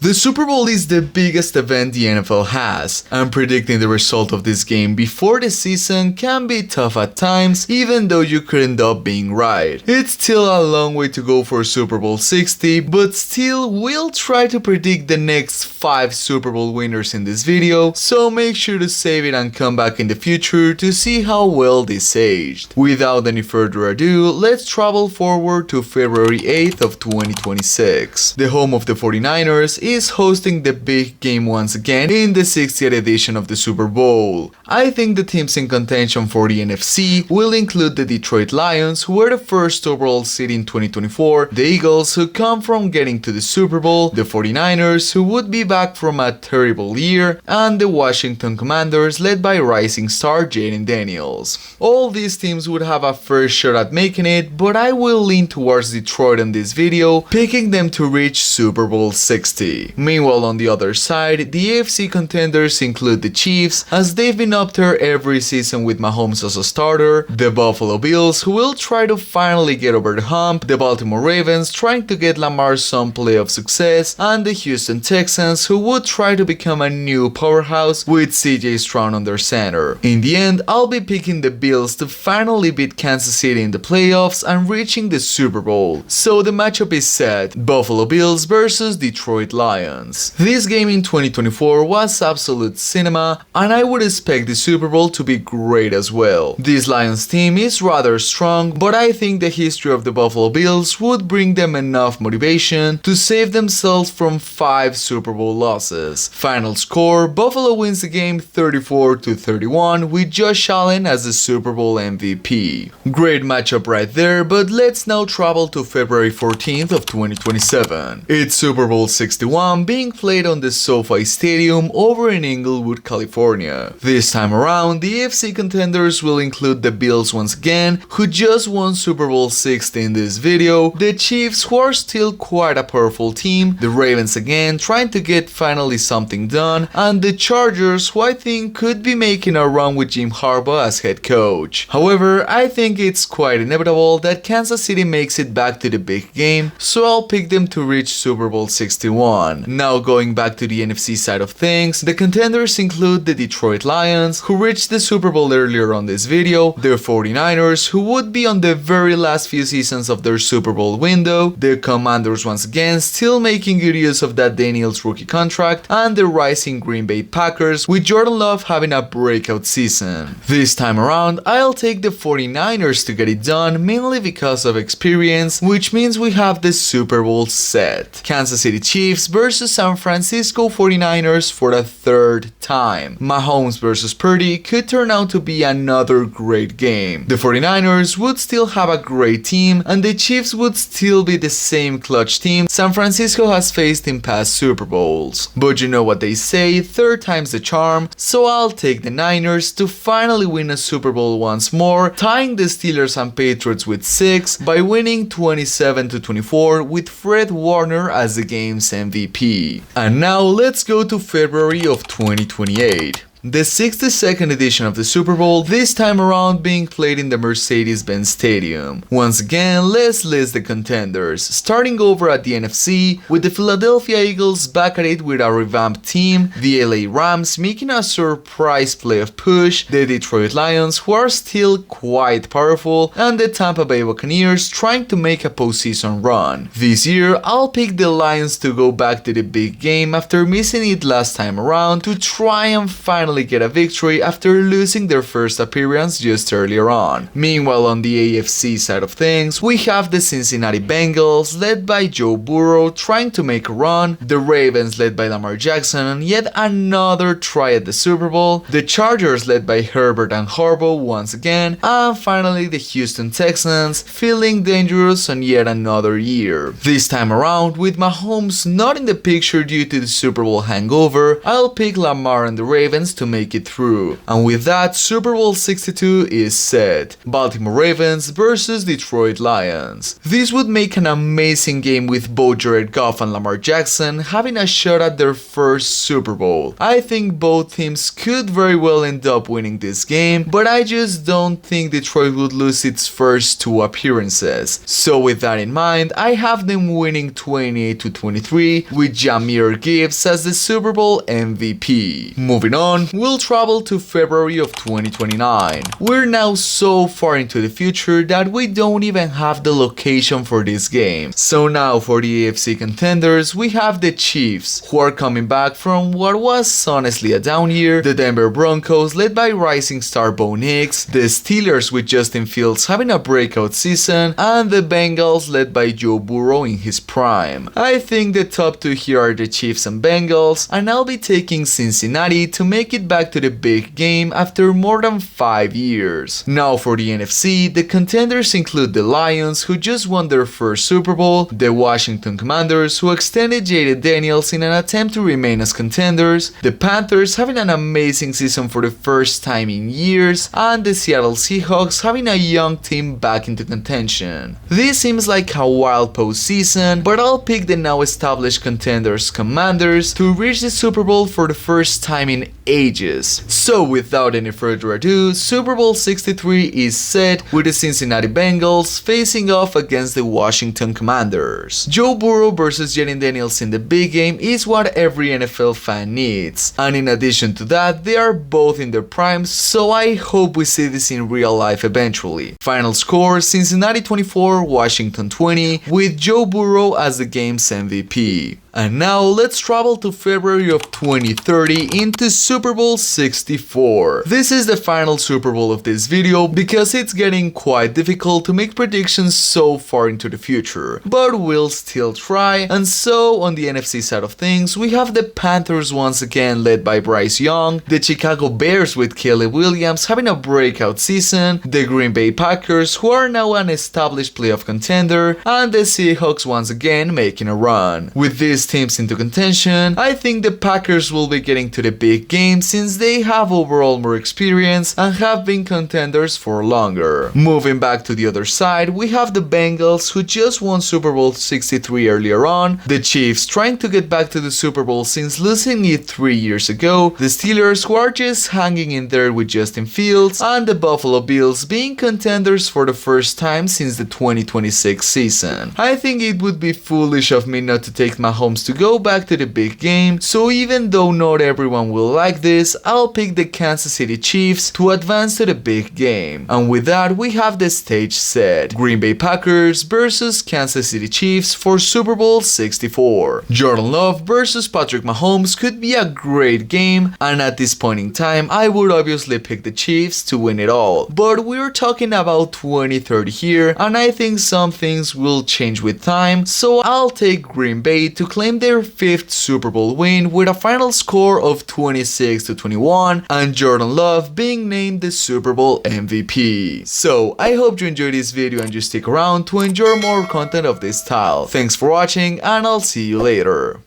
The Super Bowl is the biggest event the NFL has, and predicting the result of this game before the season can be tough at times, even though you could end up being right. It's still a long way to go for Super Bowl 60, but still we'll try to predict the next 5 Super Bowl winners in this video, so make sure to save it and come back in the future to see how well this aged. Without any further ado, let's travel forward to February 8th of 2026. The home of the 49ers is hosting the big game once again in the 60th edition of the Super Bowl. I think the teams in contention for the NFC will include the Detroit Lions, who were the first overall seed in 2024, the Eagles, who come from getting to the Super Bowl, the 49ers, who would be back from a terrible year, and the Washington Commanders led by rising star Jaden Daniels. All these teams would have a first shot at making it, but I will lean towards Detroit in this video, picking them to reach Super Bowl 60. Meanwhile, on the other side, the AFC contenders include the Chiefs, as they've been up there every season with Mahomes as a starter, the Buffalo Bills, who will try to finally get over the hump, the Baltimore Ravens trying to get Lamar some playoff success, and the Houston Texans, who would try to become a new powerhouse with CJ Stroud on their center. In the end, I'll be picking the Bills to finally beat Kansas City in the playoffs and reaching the Super Bowl. So the matchup is set: Buffalo Bills versus Detroit Lions. This game in 2024 was absolute cinema, and I would expect the Super Bowl to be great as well. This Lions team is rather strong, but I think the history of the Buffalo Bills would bring them enough motivation to save themselves from 5 Super Bowl losses. Final score: Buffalo wins the game 34-31 with Josh Allen as the Super Bowl MVP. Great matchup right there, but let's now travel to February 14th of 2027. It's Super Bowl 61 being played on the SoFi Stadium over in Inglewood, California. This time around, the AFC contenders will include the Bills once again, who just won Super Bowl 60 in this video, the Chiefs, who are still quite a powerful team, the Ravens again trying to get finally something done, and the Chargers, who I think could be making a run with Jim Harbaugh as head coach. However, I think it's quite inevitable that Kansas City makes it back to the big game, so I'll pick them to reach Super Bowl 61. Now going back to the NFC side of things, the contenders include the Detroit Lions, who reached the Super Bowl earlier on this video, the 49ers, who would be on the very last few seasons of their Super Bowl window, the Commanders once again still making good use of that Daniels rookie contract, and the rising Green Bay Packers, with Jordan Love having a breakout season. This time around, I'll take the 49ers to get it done, mainly because of experience, which means we have the Super Bowl set. Kansas City Chiefs versus San Francisco 49ers for the third time. Mahomes versus Purdy could turn out to be another great game. The 49ers would still have a great team, and the Chiefs would still be the same clutch team San Francisco has faced in past Super Bowls. But you know what they say, third time's the charm, so I'll take the Niners to finally win a Super Bowl once more, tying the Steelers and Patriots with 6 by winning 27-24 with Fred Warner as the game's MVP. And now let's go to February of 2028. The 62nd edition of the Super Bowl, this time around being played in the Mercedes-Benz Stadium. Once again, let's list the contenders, starting over at the NFC with the Philadelphia Eagles back at it with a revamped team, the LA Rams making a surprise playoff push, the Detroit Lions, who are still quite powerful, and the Tampa Bay Buccaneers trying to make a postseason run. This year, I'll pick the Lions to go back to the big game after missing it last time around to try and finally get a victory after losing their first appearance just earlier on. Meanwhile, on the AFC side of things, we have the Cincinnati Bengals led by Joe Burrow trying to make a run, the Ravens led by Lamar Jackson and yet another try at the Super Bowl, the Chargers led by Herbert and Harbaugh once again, and finally the Houston Texans feeling dangerous on yet another year. This time around, with Mahomes not in the picture due to the Super Bowl hangover, I'll pick Lamar and the Ravens to make it through. And with that, Super Bowl 62 is set. Baltimore Ravens versus Detroit Lions. This would make an amazing game with both Jared Goff and Lamar Jackson having a shot at their first Super Bowl. I think both teams could very well end up winning this game, but I just don't think Detroit would lose its first two appearances. So with that in mind, I have them winning 28-23 with Jahmyr Gibbs as the Super Bowl MVP. Moving on, we'll travel to February of 2029. We're now so far into the future that we don't even have the location for this game. So now for the AFC contenders, we have the Chiefs, who are coming back from what was honestly a down year, the Denver Broncos led by rising star Bo Nix, the Steelers with Justin Fields having a breakout season, and the Bengals led by Joe Burrow in his prime. I think the top two here are the Chiefs and Bengals, and I'll be taking Cincinnati to make it back to the big game after more than 5 years. Now for the NFC, the contenders include the Lions, who just won their first Super Bowl, the Washington Commanders, who extended Jaden Daniels in an attempt to remain as contenders, the Panthers having an amazing season for the first time in years, and the Seattle Seahawks having a young team back into contention. This seems like a wild postseason, but I'll pick the now established contenders Commanders to reach the Super Bowl for the first time in ages. So without any further ado, Super Bowl 63 is set with the Cincinnati Bengals facing off against the Washington Commanders. Joe Burrow versus Jaden Daniels in the big game is what every NFL fan needs, and in addition to that, they are both in their primes, so I hope we see this in real life eventually. Final score: Cincinnati 24, Washington 20, with Joe Burrow as the game's MVP. And now let's travel to February of 2030 into Super Bowl 64. This is the final Super Bowl of this video because it's getting quite difficult to make predictions so far into the future, but we'll still try. And so on the NFC side of things, we have the Panthers once again led by Bryce Young, the Chicago Bears with Caleb Williams having a breakout season, the Green Bay Packers who are now an established playoff contender, and the Seahawks once again making a run. With this teams into contention, I think the Packers will be getting to the big game since they have overall more experience and have been contenders for longer. Moving back to the other side, we have the Bengals who just won Super Bowl 63 earlier on, the Chiefs trying to get back to the Super Bowl since losing it 3 years ago, the Steelers who are just hanging in there with Justin Fields, and the Buffalo Bills being contenders for the first time since the 2026 season. I think it would be foolish of me not to take Mahomes to go back to the big game, so even though not everyone will like this, I'll pick the Kansas City Chiefs to advance to the big game. And with that, we have the stage set: Green Bay Packers versus Kansas City Chiefs for Super Bowl 64. Jordan Love versus Patrick Mahomes could be a great game, and at this point in time, I would obviously pick the Chiefs to win it all. But we're talking about 2030 here, and I think some things will change with time, so I'll take Green Bay to claim their 5th Super Bowl win with a final score of 26-21, and Jordan Love being named the Super Bowl MVP. So I hope you enjoyed this video and you stick around to enjoy more content of this style. Thanks for watching, and I'll see you later.